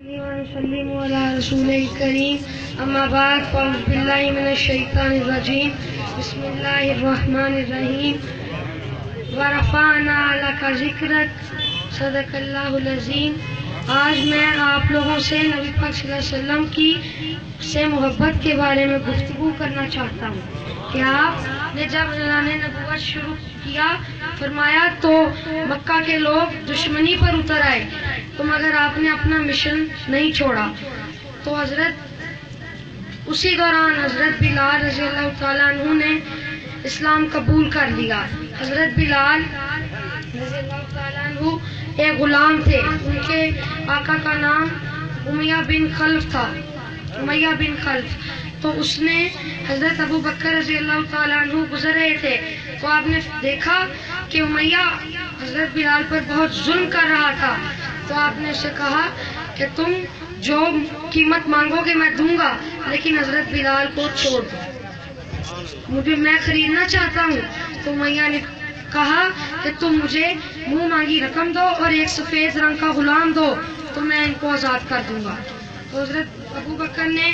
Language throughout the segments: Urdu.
وسلم علی رسول کریم اما بعد فاعوذ باللہ من الشیطان الرجیم بسم اللہ الرحمن الرحیم ورفعنا لک ذکرک صدق اللہ العظیم۔ آج میں آپ لوگوں سے نبی پاک صلی اللہ علیہ وسلم کی سے محبت کے بارے میں گفتگو کرنا چاہتا ہوں کہ آپ نے جب اللہ نے نبوت شروع کیا فرمایا تو مکہ کے لوگ دشمنی پر اتر آئے تو مگر آپ نے اپنا مشن نہیں چھوڑا، تو اسی دوران حضرت بلال رضی اللہ تعالیٰ عنہ نے اسلام قبول کر لیا۔ حضرت بلال رضی اللہ تعالیٰ عنہ ایک غلام تھے، ان کے آقا کا نام امیہ بن خلف تھا، امیہ بن خلف۔ تو اس نے حضرت ابو بکر رضی اللہ تعالیٰ عنہ گزر رہے تھے تو آپ نے دیکھا کہ امیہ حضرت بلال پر بہت ظلم کر رہا تھا، تو آپ نے اسے کہا کہ تم جو قیمت مانگو گے میں دوں گا، لیکن حضرت بلال کو چھوڑ دو، میں خریدنا چاہتا ہوں۔ تو امیہ نے کہا کہ تم مجھے منہ مانگی رقم دو اور ایک سفید رنگ کا غلام دو تو میں ان کو آزاد کر دوں گا۔ تو حضرت ابو بکر نے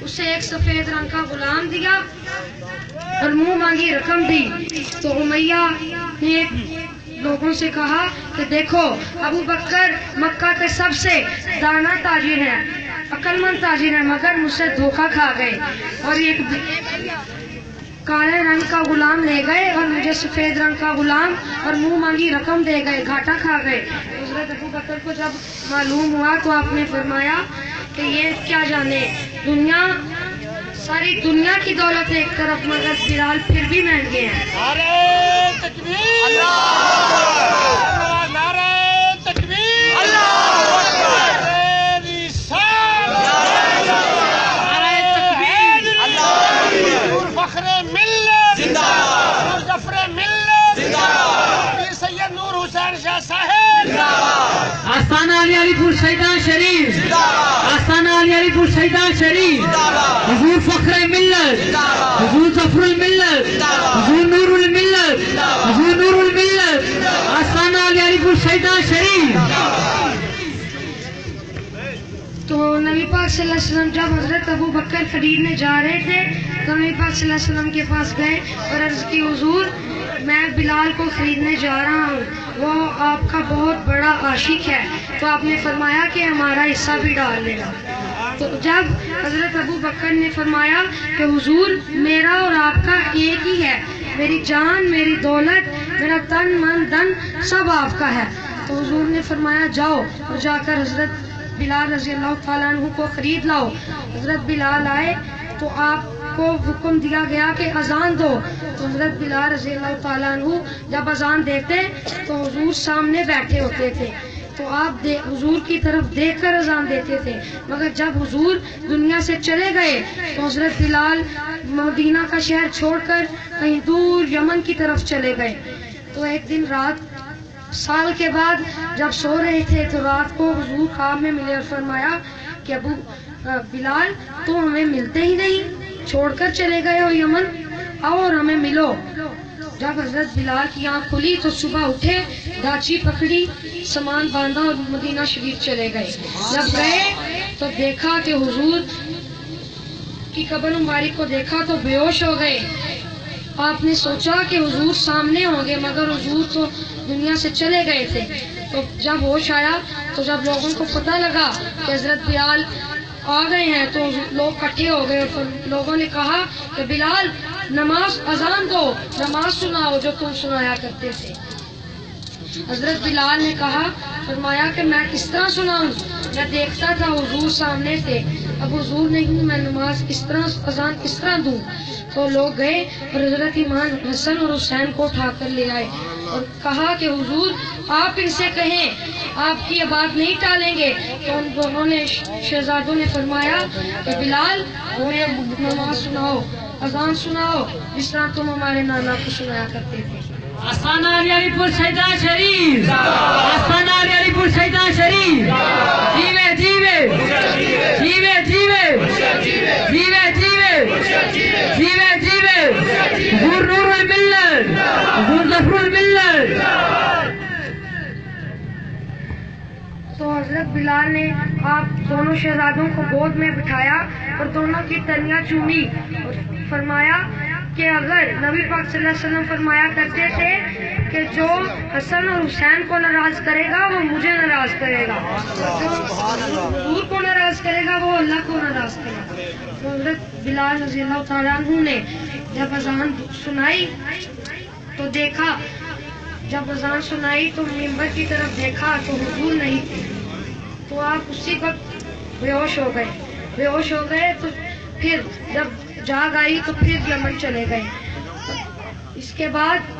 اسے ایک سفید رنگ کا غلام دیا اور منہ مانگی رقم دی۔ تو امیہ نے لوگوں سے کہا کہ دیکھو ابو بکر مکہ کے سب سے دانا تاجر ہیں، عقل مند تاجر ہیں، مگر مجھ سے دھوکہ کھا گئے اور ایک کالے رنگ کا غلام لے گئے اور مجھے سفید رنگ کا غلام اور منہ مانگی رقم دے گئے، گھاٹا کھا گئے۔ حضرت ابو بکر کو جب معلوم ہوا تو آپ نے فرمایا کہ یہ کیا جانے، ساری دنیا کی دولت ایک طرف مگر بلال پھر بھی مہنگے ہیں۔ نعرہ تکبیر، نعرہ تکبیر، فخر ملت ظفر ملت سید نور حسین شاہ صاحب، آستانہ علی علی پور شہیدان شریف، آستانہ علی علی پور شہیدان شریف، حضور فخر ملت، حضور ظفر الملت، حضور نور الملت، حضور نور الملت، آستانہ علی علی پور شہیدان شریف۔ تو نبی پاک صلی اللہ علیہ وسلم جب حضرت ابو بکر خریدنے جا رہے تھے تو نبی پاک صلی اللہ علیہ وسلم کے پاس گئے اور عرض کی حضور میں بلال کو خریدنے جا رہا ہوں، وہ آپ کا بہت بڑا عاشق ہے۔ تو آپ نے فرمایا کہ ہمارا حصہ بھی ڈال لینا۔ تو جب حضرت ابو بکر نے فرمایا کہ حضور میرا اور آپ کا ایک ہی ہے، میری جان، میری دولت، میرا تن من دن سب آپ کا ہے، تو حضور نے فرمایا جاؤ اور جا کر حضرت بلال رضی اللہ تعالیٰ عنہ کو خرید لاؤ۔ حضرت بلال آئے تو آپ کو حکم دیا گیا کہ اذان دو، تو حضرت بلال رضی اللہ تعالیٰ عنہ جب اذان دیتے تو حضور سامنے بیٹھے ہوتے تھے، تو آپ حضور کی طرف دیکھ کر اذان دیتے تھے، مگر جب حضور دنیا سے چلے گئے تو حضرت بلال مدینہ کا شہر چھوڑ کر کہیں دور یمن کی طرف چلے گئے۔ تو ایک دن رات سال کے بعد جب سو رہے تھے تو رات کو حضور خواب میں ملے اور فرمایا کہ ابو بلال تم ہمیں ملتے ہی نہیں، چھوڑ کر چلے گئے ہو یمن، آؤ اور ہمیں ملو۔ جب حضرت بلال کی آنکھ کھلی تو صبح اٹھے، داچی پکڑی، سامان باندھا اور مدینہ شریف چلے گئے۔ جب گئے تو دیکھا کہ حضور کی قبر مبارک کو دیکھا تو بے ہوش ہو گئے۔ آپ نے سوچا کہ حضور سامنے ہوں گے مگر حضور تو دنیا سے چلے گئے تھے۔ تو جب ہوش آیا تو جب لوگوں کو پتہ لگا کہ حضرت بلال آ گئے ہیں تو لوگ اکٹھے ہو گئے اور لوگوں نے کہا کہ بلال نماز اذان دو، نماز سناؤ جو تم سنایا کرتے تھے۔ حضرت بلال نے کہا، فرمایا کہ میں کس طرح سناؤں، میں دیکھتا تھا حضور سامنے تھے، اب حضور نہیں، میں نماز کس طرح اذان کس طرح دوں۔ تو لوگ گئے اور حضرت امام حسن اور حسین کو اٹھا کر لے آئے اور کہا کہ حضور آپ ان سے کہیں آپ کی یہ بات نہیں ٹالیں گے۔ تو ان لوگوں نے شہزادوں نے فرمایا کہ بلال ہمیں نماز سناؤ، اذان سناؤ جس طرح تم ہمارے نانا کو سنایا کرتے تھے۔ آستانہ علی علی پور شہیدان شریف، آستانہ علی علی پور شہیدان شریف، جیوے جیوے جیوے جیوے جیوے جیوے جیوے جیوے، حضور نور الملت، حضور ظفر الملت۔ تو حضرت بلال نے آپ دونوں شہزادوں کو گود میں بٹھایا اور دونوں کی تنیاں چومی اور فرمایا کہ اگر نبی پاک صلی اللہ علیہ وسلم فرمایا کرتے تھے کہ جو حسن اور حسین کو ناراض کرے گا وہ مجھے ناراض کرے گا، جو حضور کو ناراض کرے گا وہ اللہ کو ناراض کرے گا۔ تو حضرت بلال رضی اللہ تعالیٰ عنہ نے جب اذان سنائی تو دیکھا، جب اذان سنائی تو منبر کی طرف دیکھا تو حضور نہیں تھے، تو آپ اسی وقت بے ہوش ہو گئے تو پھر جب جاگ آئی تو پھر یمن چلے گئے۔ اس کے بعد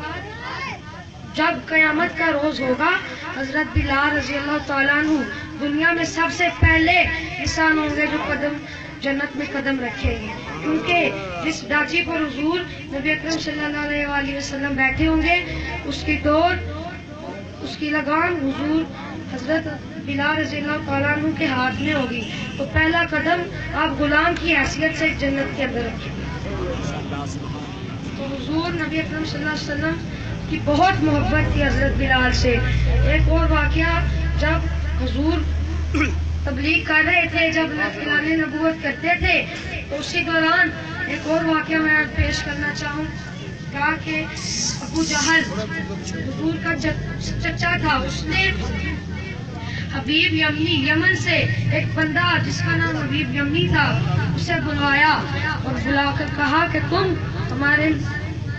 جب قیامت کا روز ہوگا حضرت بلال رضی اللہ تعالیٰ عنہ دنیا میں سب سے پہلے انسان ہوں گے جو قدم جنت میں قدم رکھیں گے، کیونکہ جس ڈاچی پر حضور نبی اکرم صلی اللہ علیہ وآلہ وسلم بیٹھے ہوں گے اس کی ڈور، اس کی لگام حضور حضرت بلال رضی اللہ تعالیٰ عنہ کے ہاتھ میں ہوگی، تو پہلا قدم آپ غلام کی حیثیت سے جنت کے اندر رکھیں گے۔ تو حضور نبی اکرم صلی اللہ علیہ وسلم کی بہت محبت تھی حضرت بلال سے۔ ایک اور واقعہ، جب حضور تبلیغ کر رہے تھے، جب اعلان نبوت کرتے تھے تو اسی دوران ایک اور واقعہ میں پیش کرنا چاہوں گا کہ ابو جہل حضور کا چچا تھا، اس نے حبیب یمنی یمن سے ایک بندہ جس کا نام حبیب یمنی تھا اسے بلوایا اور بلا کر کہا کہ تم ہمارے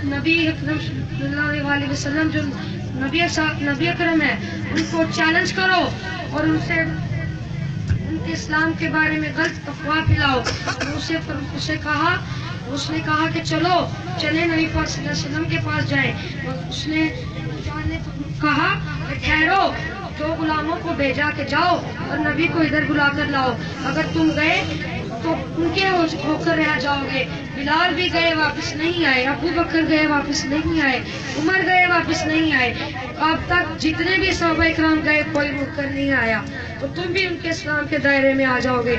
نبی اکرم صلی اللہ علیہ وسلم جو نبی اکرم ہے ان کو چیلنج کرو اور ان سے ان کے اسلام کے بارے میں غلط افواہ پھیلاؤ۔ اس نے کہا کہ چلے نبی پاک صلی اللہ علیہ وسلم کے پاس جائیں، اور اس نے کہا کہ ٹھہرو، دو غلاموں کو بھیجا کہ جاؤ اور نبی کو ادھر بلا کر لاؤ، اگر تم گئے تو ان کے ہو کر رہ جاؤ گے۔ بلال بھی گئے واپس نہیں آئے، ابو بکر گئے واپس نہیں آئے، عمر گئے واپس نہیں آئے، اب تک جتنے بھی صحابہ اکرام گئے کوئی رک کر نہیں آیا، تو تم بھی ان کے اسلام کے دائرے میں آ جاؤ گے۔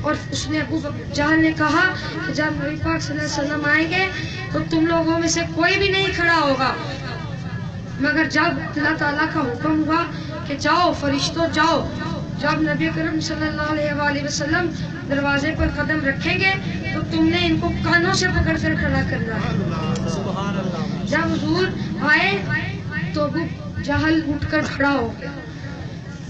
اور اس نے ابو جہل نے کہا کہ جب نبی پاک صلی اللہ علیہ وسلم آئیں گے تو تم لوگوں میں سے کوئی بھی نہیں کھڑا ہوگا، مگر جب اللہ تعالیٰ کا حکم ہوا کہ جاؤ فرشتوں جاؤ، جب نبی کریم صلی اللہ علیہ وآلہ وسلم دروازے پر قدم رکھیں گے تو تم نے ان کو کانوں سے پکڑ کر کھڑا کرنا ہے۔ جب حضور آئے تو ابو جہل اٹھ کر کھڑا ہو گیا،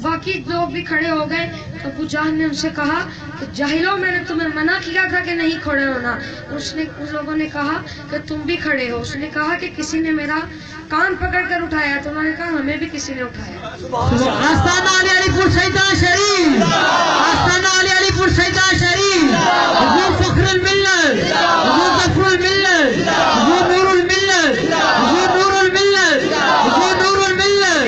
باقی لوگ بھی کھڑے ہو گئے۔ ابو جہل نے ان سے کہا کہ جاہلوں، میں نے تمہیں منع کیا تھا کہ نہیں کھڑے ہونا۔ ان لوگوں نے کہا کہ تم بھی کھڑے ہو۔ اس نے کہا کہ کسی نے میرا کان پکڑ کر اٹھایا، تو انہوں نے کہا ہمیں بھی کسی نے اٹھایا۔ آستانہ علی پور سیدہ شریف، آستانہ علی پور سیدہ شریف، حضور فخر الملت، حضور ظفر الملت، حضور نور الملت، حضور نور الملت، حضور نور الملت۔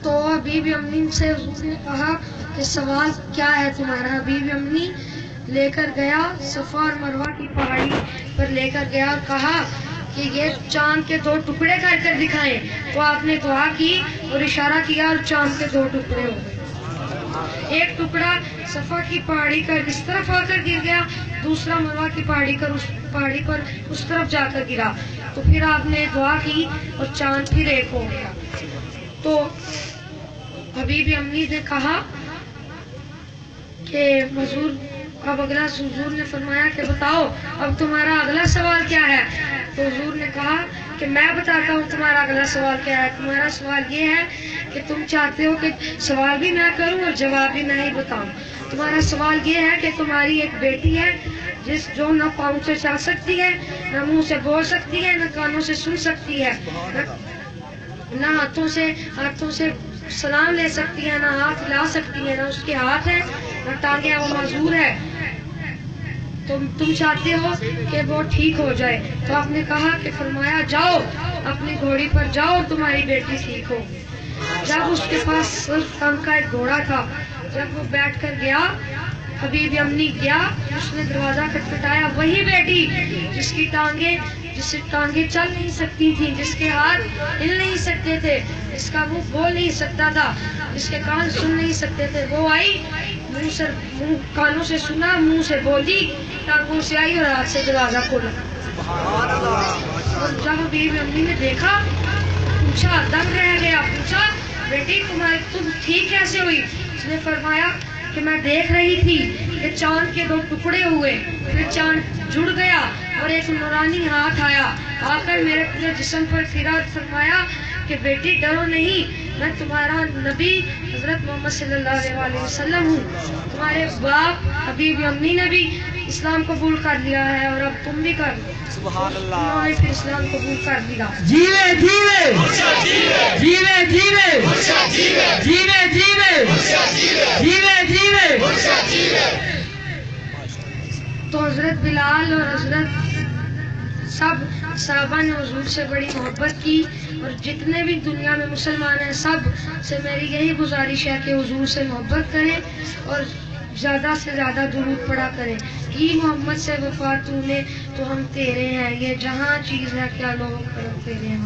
تو حبیب یمنی سے حضور نے کہا کہ سوال کیا ہے تمہارا؟ حبیب یمنی لے کر گیا صفا اور مروہ کی پہاڑی پر لے کر گیا اور کہا کہ یہ چاند کے 2 ٹکڑے کر کر دکھائیں، تو آپ نے دعا کی اور اشارہ کیا اور چاند کے 2 ٹکڑے ہو گئے۔ ایک ٹکڑا صفا کی پہاڑی پر اس طرف آ کر گر گیا، دوسرا مروہ کی پہاڑی پر اس طرف جا کر گرا، تو پھر آپ نے دعا کی اور چاند پھر ایک ہو گیا۔ تو حبیب یمنی نے کہا کہ حضور اب اگلا، حضور نے فرمایا کہ بتاؤ اب تمہارا اگلا سوال کیا ہے؟ تو حضور نے کہا کہ میں بتاتا ہوں تمہارا اگلا سوال کیا ہے۔ تمہارا سوال یہ ہے کہ تم چاہتے ہو کہ سوال بھی میں کروں اور جواب بھی میں ہی بتاؤں۔ تمہارا سوال یہ ہے کہ تمہاری ایک بیٹی ہے جو نہ پاؤں سے چل سکتی ہے، نہ منہ سے بول سکتی ہے، نہ کانوں سے سن سکتی ہے، نہ ہاتھوں سے سلام لے سکتی ہے، نہ ہاتھ ہلا سکتی ہے، نہ اس کے ہاتھ ہے، نہ ٹانگیں، وہ معذور ہے۔ تم چاہتے ہو کہ وہ ٹھیک ہو جائے۔ تو آپ نے کہا کہ فرمایا جاؤ اپنی گھوڑی پر جاؤ اور تمہاری بیٹی ٹھیک ہو۔ جب اس کے پاس صرف تنگ کا ایک گھوڑا تھا، جب وہ بیٹھ کر گیا، حبیب یمنی گیا، اس نے دروازہ کھٹکھٹایا، وہی بیٹی جس سے ٹانگیں چل نہیں سکتی تھی، جس کے ہاتھ ہل نہیں سکتے تھے، جس کا منہ بول نہیں سکتا تھا، جس کے کان سن نہیں سکتے تھے، وہ آئی، کانوں سے سنا، منہ سے بولی، ٹانگوں سے آئی اور ہاتھ سے دروازہ کھولا۔ اور جب حبیب یمنی نے دیکھا، پوچھا، دنگ رہ گیا، پوچھا بیٹی تم ٹھیک کیسے ہوئی؟ اس نے فرمایا کہ میں دیکھ رہی تھی کہ چاند کے 2 ٹکڑے ہوئے، پھر چاند جڑ گیا اور ایک نورانی ہاتھ آیا، آ کر میرے پورے جسم پر پھرا، فرمایا کہ بیٹی ڈرو نہیں، میں تمہارا نبی حضرت محمد صلی اللہ علیہ وسلم ہوں، تمہارے باپ حبیب امی نے بھی اسلام قبول کر لیا ہے اور اب تم بھی کر لو۔ سبحان اللہ۔ انہوں نے پھر اسلام قبول کر لیا۔ جیوے جیوے جیوے جیوے جیوے جیوے جیوے جیوے۔ تو حضرت بلال اور حضرت سب صحابہ نے حضور سے بڑی محبت کی، اور جتنے بھی دنیا میں مسلمان ہیں سب سے میری یہی گزارش ہے کہ حضور سے محبت کریں اور زیادہ سے زیادہ درود پڑھا کریں۔ کی محمد سے وفا تو نے تو ہم تیرے ہیں، یہ جہاں چیز ہے کیا لوگ کرم تیرے ہیں۔